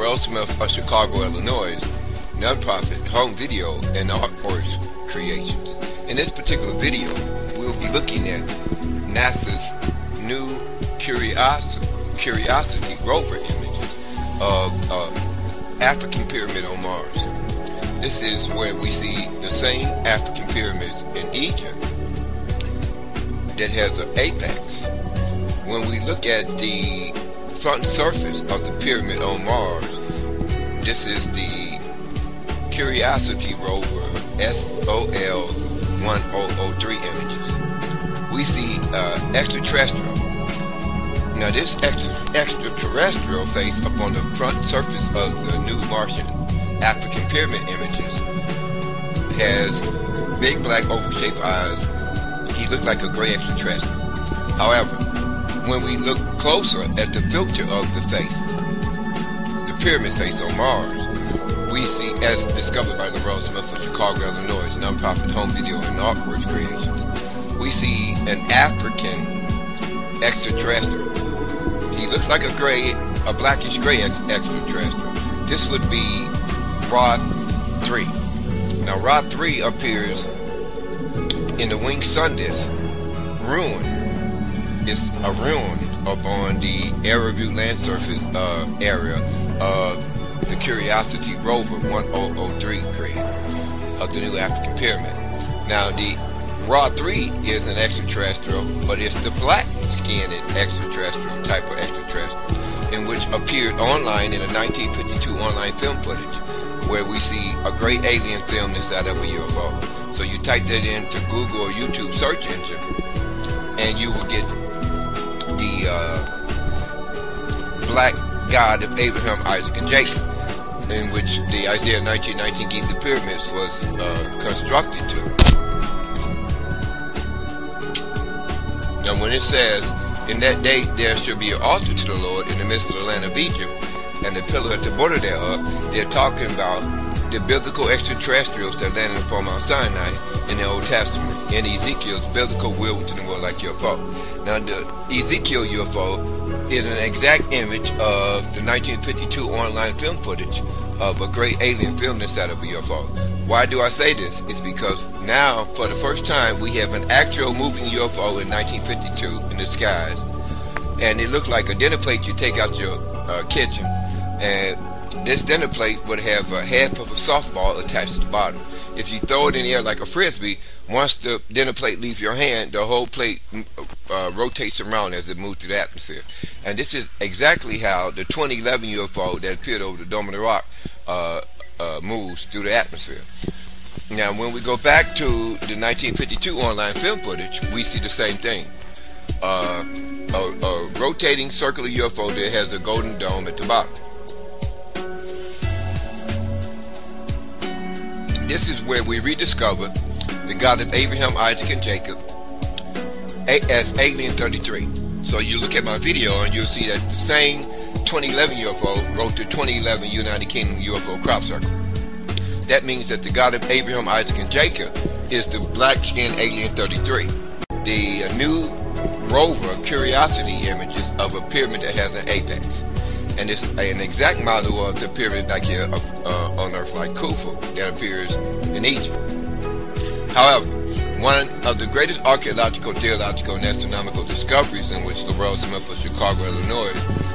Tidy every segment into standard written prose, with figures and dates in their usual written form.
Lorel Smith of Chicago, Illinois, nonprofit home video and artworks creations. In this particular video, we'll be looking at NASA's new Curiosity rover images of African pyramid on Mars. This is where we see the same African pyramids in Egypt that has an apex. When we look at the front surface of the pyramid on Mars, this is the Curiosity rover SOL 1003 images. We see extraterrestrial. Now this extraterrestrial face upon the front surface of the new Martian African pyramid images has big black oval-shaped eyes. He looked like a gray extraterrestrial. However, when we look closer at the filter of the face, the pyramid face on Mars, we see, as discovered by Lorel Smith of Chicago, Illinois, nonprofit home video and artworks creations, we see an African extraterrestrial. He looks like a blackish gray extraterrestrial. This would be Ra 3. Now Ra 3 appears in the winged sun disk ruin. It's a ruin upon the aerial view land surface area of the Curiosity rover 1003 grade of the new African pyramid. Now the Ra 3 is an extraterrestrial, but it's the black-skinned extraterrestrial type of extraterrestrial, in which appeared online in a 1952 online film footage, where we see a gray alien film inside of a UFO. So you type that into Google or YouTube search engine, and you will get the black god of Abraham, Isaac, and Jacob, in which the Isaiah 1919 Giza pyramids was constructed to. Now when it says, in that day there shall be an altar to the Lord in the midst of the land of Egypt, and the pillar at the border thereof, they're talking about the biblical extraterrestrials that landed upon Mount Sinai in the Old Testament, in Ezekiel's biblical will within the world like UFO. Now the Ezekiel UFO is an exact image of the 1952 online film footage of a great alien filmed inside of a UFO. Why do I say this? It's because now, for the first time, we have an actual moving UFO in 1952 in the skies, and it looked like a dinner plate you take out your kitchen, and this dinner plate would have half of a softball attached to the bottom. If you throw it in the air like a frisbee, once the dinner plate leaves your hand, the whole plate rotates around as it moves through the atmosphere. And this is exactly how the 2011 UFO that appeared over the Dome of the Rock moves through the atmosphere. Now when we go back to the 1952 online film footage, we see the same thing. A rotating circular UFO that has a golden dome at the bottom. This is where we rediscover the God of Abraham, Isaac, and Jacob as Alien 33. So you look at my video and you'll see that the same 2011 UFO wrote the 2011 United Kingdom UFO crop circle. That means that the God of Abraham, Isaac, and Jacob is the black-skinned Alien 33. The new rover Curiosity images of a pyramid that has an apex. And it's an exact model of the pyramid back here on Earth, like Khufu, that appears in Egypt. However, one of the greatest archaeological, theological, and astronomical discoveries in which Lorel Smith of Chicago, Illinois,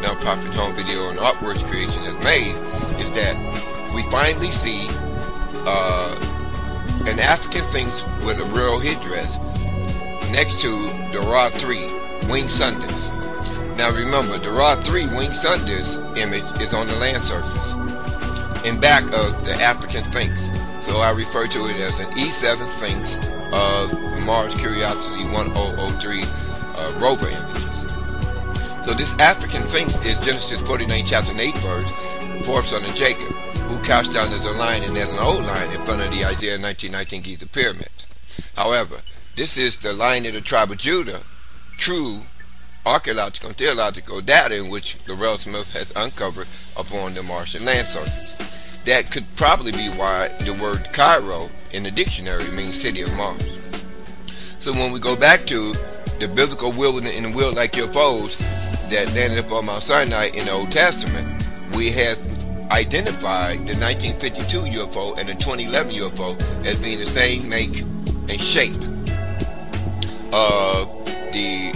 nonprofit home video and artworks creation has made is that we finally see an African Sphinx with a royal headdress next to the Ra 3 winged sun disk. Now remember, the Ra 3 winged sun disk image is on the land surface, in back of the African Sphinx. So I refer to it as an E7 Sphinx of Mars Curiosity 1003 rover images. So this African Sphinx is Genesis 49 chapter 8 verse, fourth son of Jacob, who cast down as a lion and as an old lion in front of the Isaiah 1919 Giza pyramids. However, this is the Lion of the tribe of Judah, true archaeological and theological data in which Lorel Smith has uncovered upon the Martian land surface. That could probably be why the word Cairo in the dictionary means city of Mars. So when we go back to the biblical wilderness and the will like UFOs that landed upon Mount Sinai in the Old Testament, we have identified the 1952 UFO and the 2011 UFO as being the same make and shape of the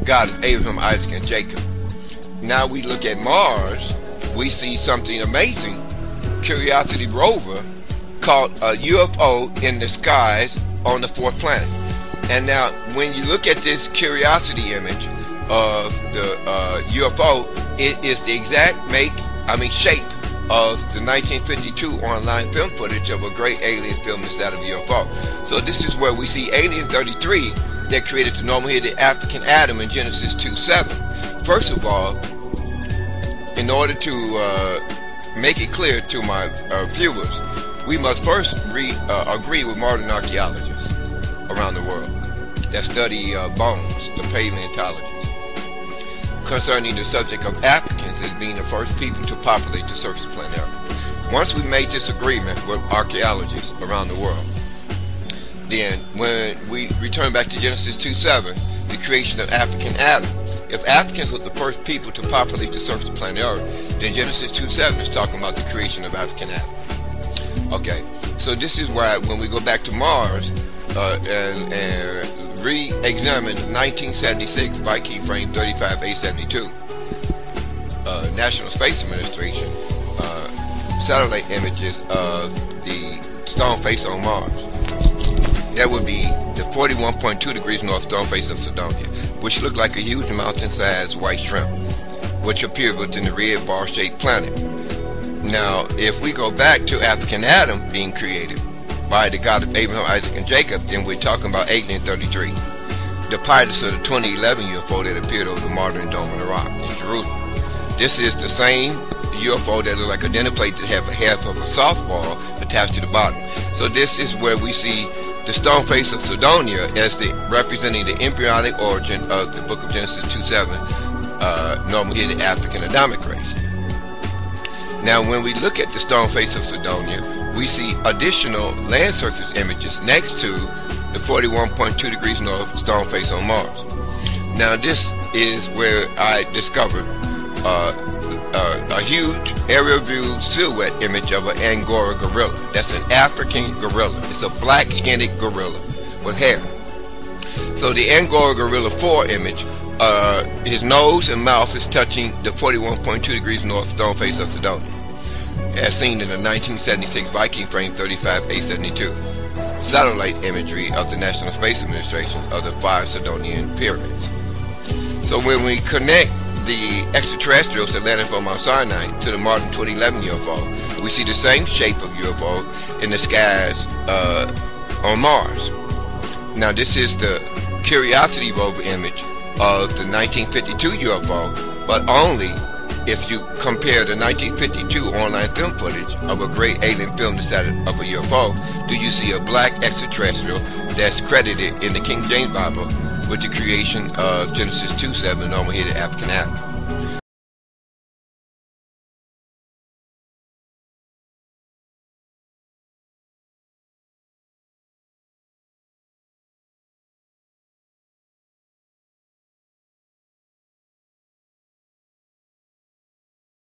God of Abraham, Isaac, and Jacob. Now we look at Mars, we see something amazing. Curiosity rover caught a UFO in the skies on the fourth planet. And now when you look at this Curiosity image of the UFO, it is the exact shape of the 1952 online film footage of a great alien film inside of a UFO. So this is where we see Alien 33 that created the normal-headed African Adam in Genesis 2:7. First of all, in order to make it clear to my viewers, we must first agree with modern archaeologists around the world that study bones, the paleontologists, concerning the subject of Africans as being the first people to populate the surface planet Earth. Once we made this agreement with archaeologists around the world, then when we return back to Genesis 2:7, the creation of African Adam, if Africans were the first people to populate the surface planet Earth, then Genesis 2:7 is talking about the creation of African Adam. Okay, so this is why when we go back to Mars and re-examine the 1976 Viking frame 35A72 National Space Administration satellite images of the stone face on Mars. That would be the 41.2 degrees north stone face of Cydonia, which looked like a huge mountain-sized white shrimp, which appeared within the red bar-shaped planet. Now, if we go back to African Adam being created by the God of Abraham, Isaac, and Jacob, then we're talking about Alien 33, the pilots of the 2011 UFO that appeared over the modern Dome of the Rock in Jerusalem. This is the same UFO that looks like a dinner plate that have a half of a softball attached to the bottom. So this is where we see the stone face of Cydonia as representing the embryonic origin of the book of Genesis 2:7, normal-headed African Adamic race. Now, when we look at the stone face of Cydonia, we see additional land surface images next to the 41.2 degrees north stone face on Mars. Now, this is where I discovered a huge aerial view silhouette image of an Angora gorilla. That's an African gorilla. It's a black-skinned gorilla with hair. So the Angora Gorilla 4 image, his nose and mouth is touching the 41.2 degrees north stone face of Cydonia, as seen in the 1976 Viking frame 35A72 satellite imagery of the National Space Administration of the 5 Cydonian pyramids. So when we connect the extraterrestrials that landed from Mount Sinai to the modern 2011 UFO, we see the same shape of UFO in the skies on Mars. Now, this is the Curiosity rover image of the 1952 UFO, but only if you compare the 1952 online film footage of a great alien film inside of a UFO, do you see a black extraterrestrial that's credited in the King James Bible with the creation of Genesis 2:7, normal-headed African Adam.